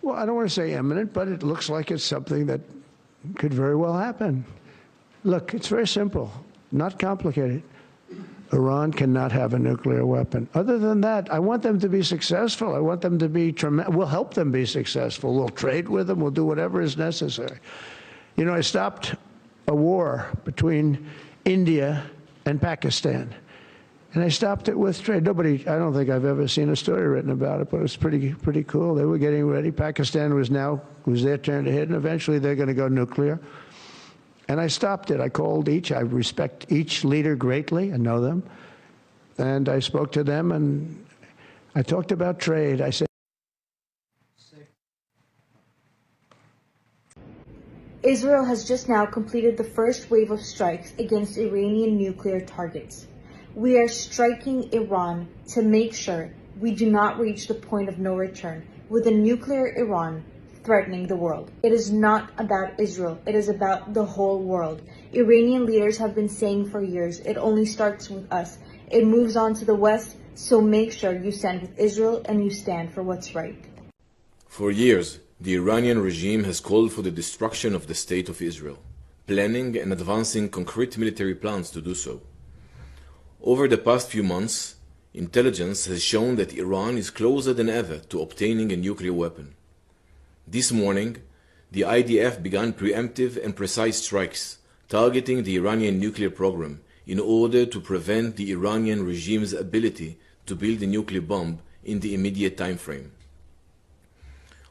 Well, I don't want to say imminent, but it looks like it's something that could very well happen. Look, it's very simple, not complicated. Iran cannot have a nuclear weapon. Other than that, I want them to be successful. I want them to be tremendous. We'll help them be successful. We'll trade with them. We'll do whatever is necessary. You know, I stopped a war between India and Pakistan. And I stopped it with trade. I don't think I've ever seen a story written about it, but it was pretty cool. They were getting ready. Pakistan was their turn to hit, and eventually they're going to go nuclear. And I stopped it. I called each. I respect each leader greatly. I know them. And I spoke to them, and I talked about trade. I said, Israel has just now completed the first wave of strikes against Iranian nuclear targets. We are striking Iran to make sure we do not reach the point of no return with a nuclear Iran threatening the world. It is not about Israel. It is about the whole world. Iranian leaders have been saying for years, it only starts with us. It moves on to the West, so make sure you stand with Israel and you stand for what's right. For years, the Iranian regime has called for the destruction of the State of Israel, planning and advancing concrete military plans to do so. Over the past few months, intelligence has shown that Iran is closer than ever to obtaining a nuclear weapon. This morning, the IDF began preemptive and precise strikes targeting the Iranian nuclear program in order to prevent the Iranian regime's ability to build a nuclear bomb in the immediate time frame.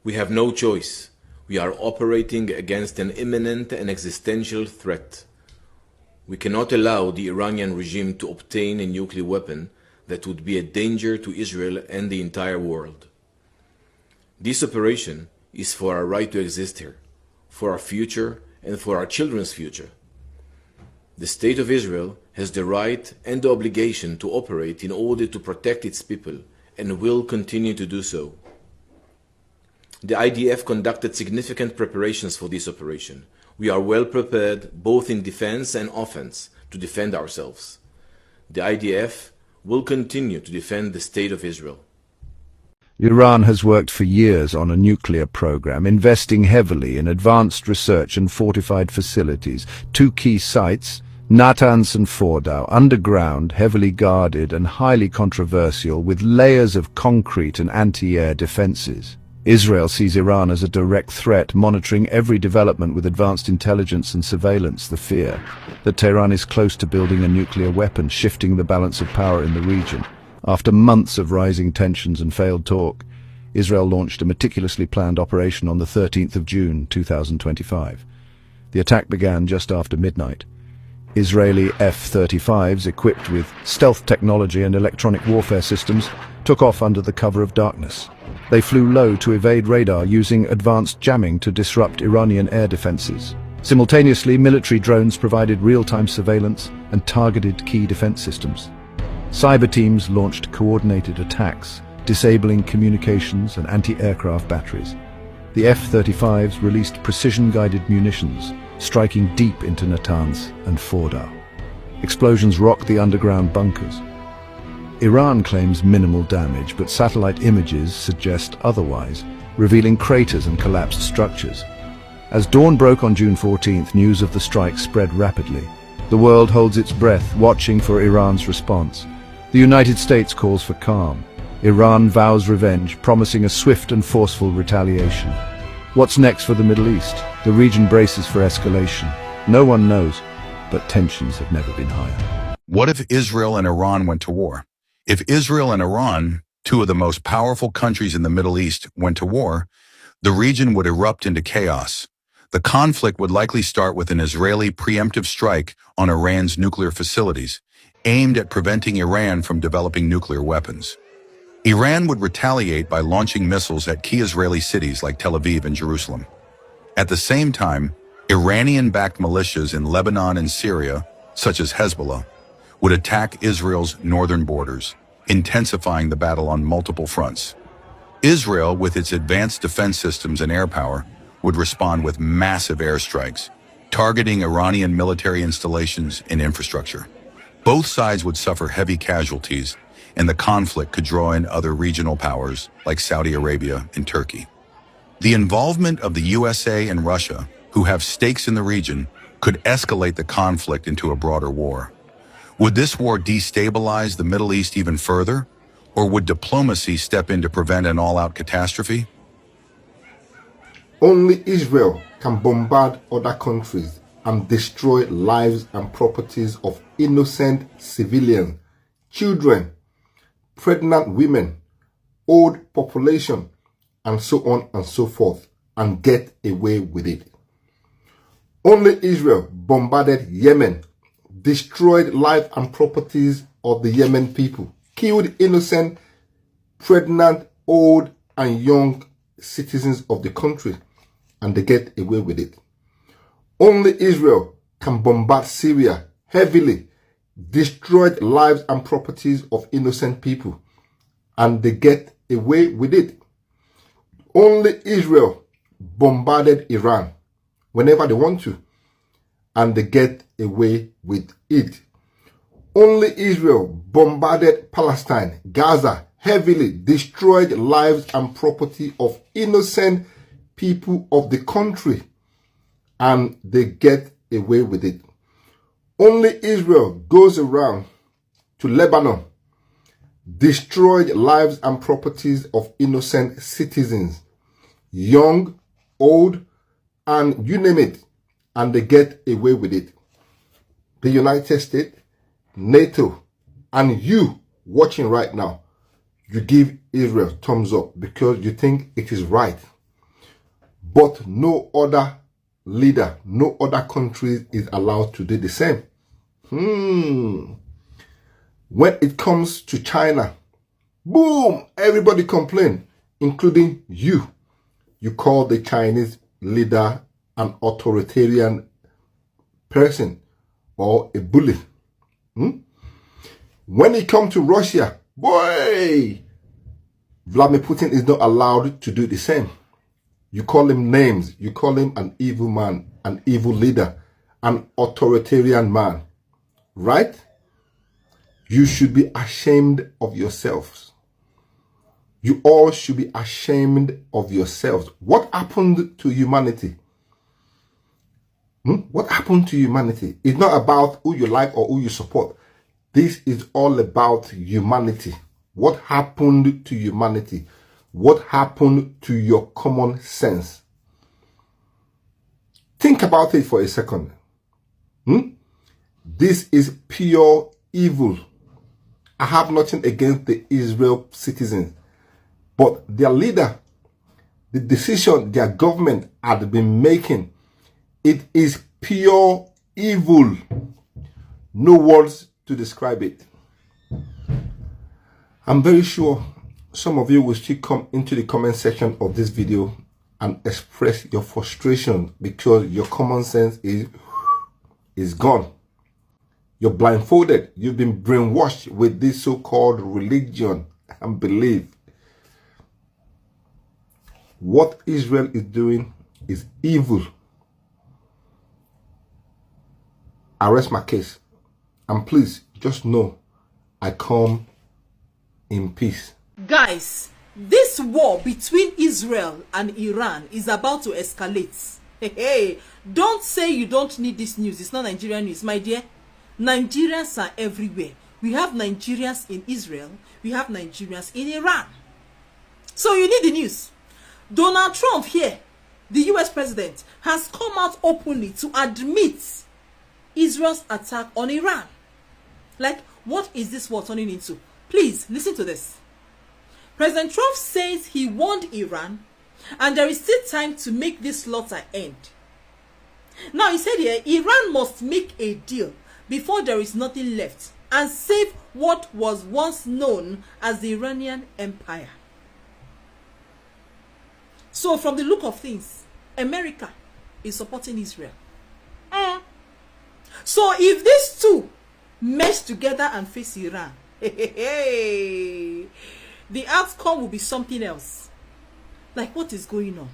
We have no choice. We are operating against an imminent and existential threat. We cannot allow the Iranian regime to obtain a nuclear weapon that would be a danger to Israel and the entire world. This operation is for our right to exist here, for our future and for our children's future. The State of Israel has the right and the obligation to operate in order to protect its people and will continue to do so. The IDF conducted significant preparations for this operation. We are well prepared, both in defense and offense, to defend ourselves. The IDF will continue to defend the State of Israel. Iran has worked for years on a nuclear program, investing heavily in advanced research and fortified facilities. Two key sites, Natanz and Fordow, underground, heavily guarded and highly controversial, with layers of concrete and anti-air defenses. Israel sees Iran as a direct threat, monitoring every development with advanced intelligence and surveillance. The fear that Tehran is close to building a nuclear weapon, shifting the balance of power in the region. After months of rising tensions and failed talk, Israel launched a meticulously planned operation on the 13th of June 2025. The attack began just after midnight. Israeli F-35s, equipped with stealth technology and electronic warfare systems, took off under the cover of darkness. They flew low to evade radar, using advanced jamming to disrupt Iranian air defenses. Simultaneously, military drones provided real-time surveillance and targeted key defense systems. Cyber teams launched coordinated attacks, disabling communications and anti-aircraft batteries. The F-35s released precision-guided munitions, striking deep into Natanz and Fordow. Explosions rocked the underground bunkers. Iran claims minimal damage, but satellite images suggest otherwise, revealing craters and collapsed structures. As dawn broke on June 14th, news of the strike spread rapidly. The world holds its breath, watching for Iran's response. The United States calls for calm. Iran vows revenge, promising a swift and forceful retaliation. What's next for the Middle East? The region braces for escalation. No one knows, but tensions have never been higher. What if Israel and Iran went to war? If Israel and Iran, two of the most powerful countries in the Middle East, went to war, the region would erupt into chaos. The conflict would likely start with an Israeli preemptive strike on Iran's nuclear facilities, aimed at preventing Iran from developing nuclear weapons. Iran would retaliate by launching missiles at key Israeli cities like Tel Aviv and Jerusalem. At the same time, Iranian-backed militias in Lebanon and Syria, such as Hezbollah, would attack Israel's northern borders, intensifying the battle on multiple fronts. Israel, with its advanced defense systems and air power, would respond with massive airstrikes, targeting Iranian military installations and infrastructure. Both sides would suffer heavy casualties, and the conflict could draw in other regional powers like Saudi Arabia and Turkey. The involvement of the USA and Russia, who have stakes in the region, could escalate the conflict into a broader war. Would this war destabilize the Middle East even further? Or would diplomacy step in to prevent an all-out catastrophe? Only Israel can bombard other countries and destroy lives and properties of innocent civilians, children, pregnant women, old population, and so on and so forth, and get away with it. Only Israel bombarded Yemen, destroyed life and properties of the Yemen people, killed innocent, pregnant, old, and young citizens of the country, and they get away with it. Only Israel can bombard Syria heavily, destroyed lives and properties of innocent people, and they get away with it. Only Israel bombarded Iran whenever they want to, and they get away with it. Only Israel bombarded Palestine, Gaza, heavily, destroyed lives and property of innocent people of the country, and they get away with it. Only Israel goes around to Lebanon, destroyed lives and properties of innocent citizens, young, old, and you name it, and they get away with it. The United States, NATO, and you watching right now, you give Israel thumbs up because you think it is right. But no other leader, no other country is allowed to do the same. When it comes to China, boom, everybody complain, including you. You call the Chinese leader an authoritarian person or a bully. When it comes to Russia, boy, Vladimir Putin is not allowed to do the same. You call him names. You call him an evil man, an evil leader, an authoritarian man. Right? You should be ashamed of yourselves. You all should be ashamed of yourselves. What happened to humanity? What happened to humanity? It's not about who you like or who you support. This is all about humanity. What happened to humanity? What happened to your common sense? Think about it for a second. This is pure evil. I have nothing against the Israel citizens, but their leader, the decision their government had been making, it is pure evil. No words to describe it. I'm very sure some of you will still come into the comment section of this video and express your frustration because your common sense is gone. You're blindfolded. You've been brainwashed with this so-called religion and belief. What Israel is doing is evil. I rest my case. And please, just know, I come in peace. Guys, this war between Israel and Iran is about to escalate. Hey, don't say you don't need this news. It's not Nigerian news, my dear. Nigerians are everywhere. We have Nigerians in Israel. We have Nigerians in Iran. So you need the news. Donald Trump here, the US president, has come out openly to admit Israel's attack on Iran. Like, what is this war turning into? Please, listen to this. President Trump says he warned Iran and there is still time to make this slaughter end. Now, he said here, Iran must make a deal before there is nothing left and save what was once known as the Iranian Empire. So, from the look of things, America is supporting Israel. So, if these two mesh together and face Iran, the outcome will be something else. Like, what is going on?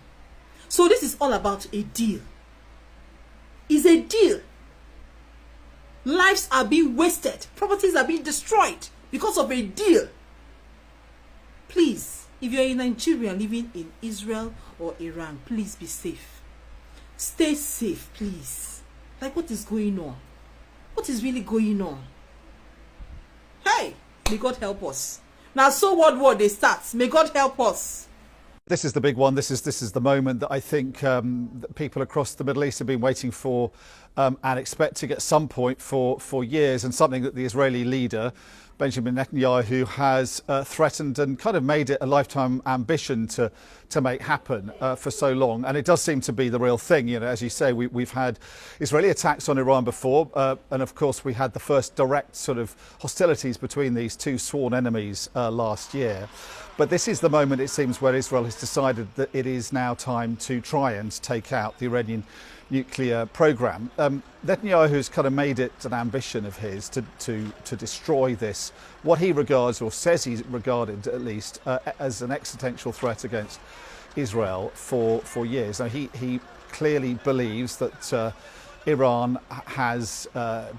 So this is all about a deal. It's a deal. Lives are being wasted. Properties are being destroyed because of a deal. Please, If you're a Nigerian living in Israel or Iran, please be safe. Stay safe, please. Like, what is going on? What is really going on? Hey, may God help us. Now, so what war they start? May God help us. This is the big one. This is the moment that I think that people across the Middle East have been waiting for and expecting at some point for years, and something that the Israeli leader, Benjamin Netanyahu, has threatened and kind of made it a lifetime ambition to make happen for so long. And it does seem to be the real thing. You know, as you say, we've had Israeli attacks on Iran before, and of course we had the first direct sort of hostilities between these two sworn enemies last year. But this is the moment, it seems, where Israel has decided that it is now time to try and take out the Iranian nuclear program. Netanyahu has kind of made it an ambition of his to destroy this, what he regards, or says he's regarded at least, as an existential threat against Israel for years. Now, he clearly believes that Iran has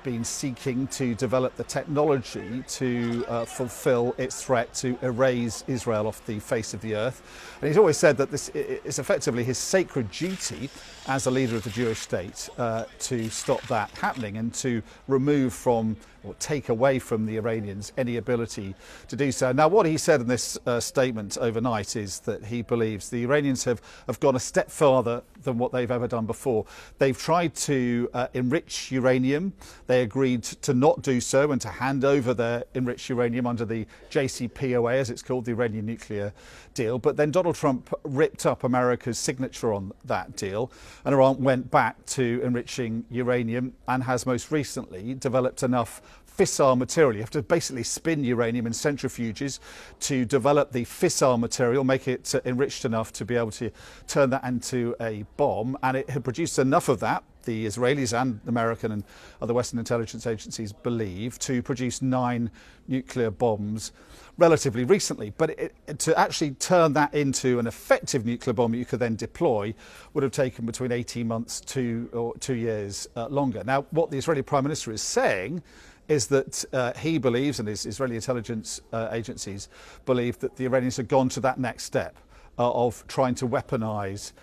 been seeking to develop the technology to fulfill its threat to erase Israel off the face of the earth. And he's always said that this is effectively his sacred duty as a leader of the Jewish state to stop that happening and to remove from or take away from the Iranians any ability to do so. Now, what he said in this statement overnight is that he believes the Iranians have gone a step farther than what they've ever done before. They've tried to enrich uranium. They agreed to not do so and to hand over their enriched uranium under the JCPOA, as it's called, the Iranian nuclear deal. But then Donald Trump ripped up America's signature on that deal, and Iran went back to enriching uranium and has most recently developed enough fissile material. You have to basically spin uranium in centrifuges to develop the fissile material, make it enriched enough to be able to turn that into a bomb. And it had produced enough of that, the Israelis and American and other Western intelligence agencies believe, to produce 9 nuclear bombs relatively recently. But to actually turn that into an effective nuclear bomb that you could then deploy would have taken between 18 months to 2 years longer. Now, what the Israeli Prime Minister is saying is that he believes, and his Israeli intelligence agencies believe, that the Iranians have gone to that next step of trying to weaponize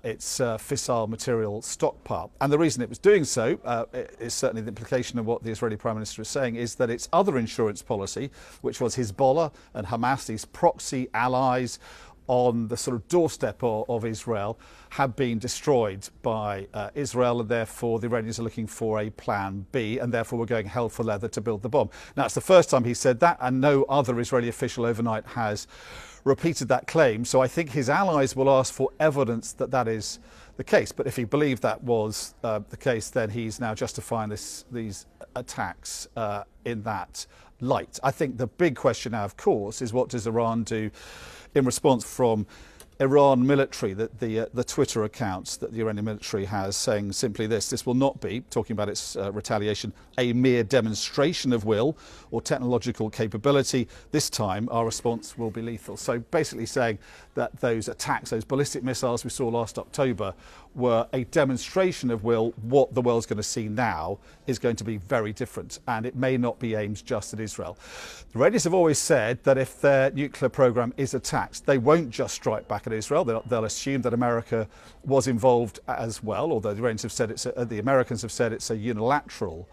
its fissile material stockpile. And the reason it was doing so is certainly the implication of what the Israeli Prime Minister is saying, is that its other insurance policy, which was Hezbollah and Hamas, these proxy allies on the sort of doorstep of Israel, have been destroyed by Israel, and therefore the Iranians are looking for a plan B, and therefore we're going hell for leather to build the bomb. Now, it's the first time he said that, and no other Israeli official overnight has repeated that claim. So I think his allies will ask for evidence that that is the case. But if he believed that was the case, then he's now justifying these attacks in that light. I think the big question now, of course, is what does Iran do in response from Iran military, the Twitter accounts that the Iranian military has, saying simply this will not be, talking about its retaliation, a mere demonstration of will or technological capability. This time our response will be lethal. So basically saying that those attacks, those ballistic missiles we saw last October, were a demonstration of will. What the world's going to see now is going to be very different, and it may not be aimed just at Israel. The Iranians have always said that if their nuclear program is attacked, they won't just strike back at Israel. They'll assume that America was involved as well, although the Iranians have said the Americans have said it's a unilateral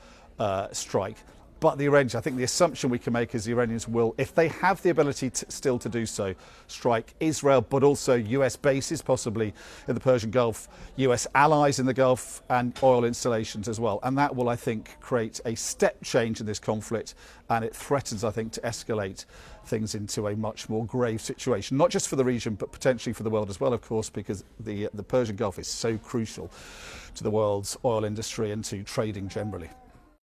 strike. But the Iranians, I think the assumption we can make is the Iranians will, if they have the ability still to do so, strike Israel, but also US bases, possibly in the Persian Gulf, US allies in the Gulf, and oil installations as well. And that will, I think, create a step change in this conflict, and it threatens, I think, to escalate things into a much more grave situation, not just for the region, but potentially for the world as well, of course, because the Persian Gulf is so crucial to the world's oil industry and to trading generally.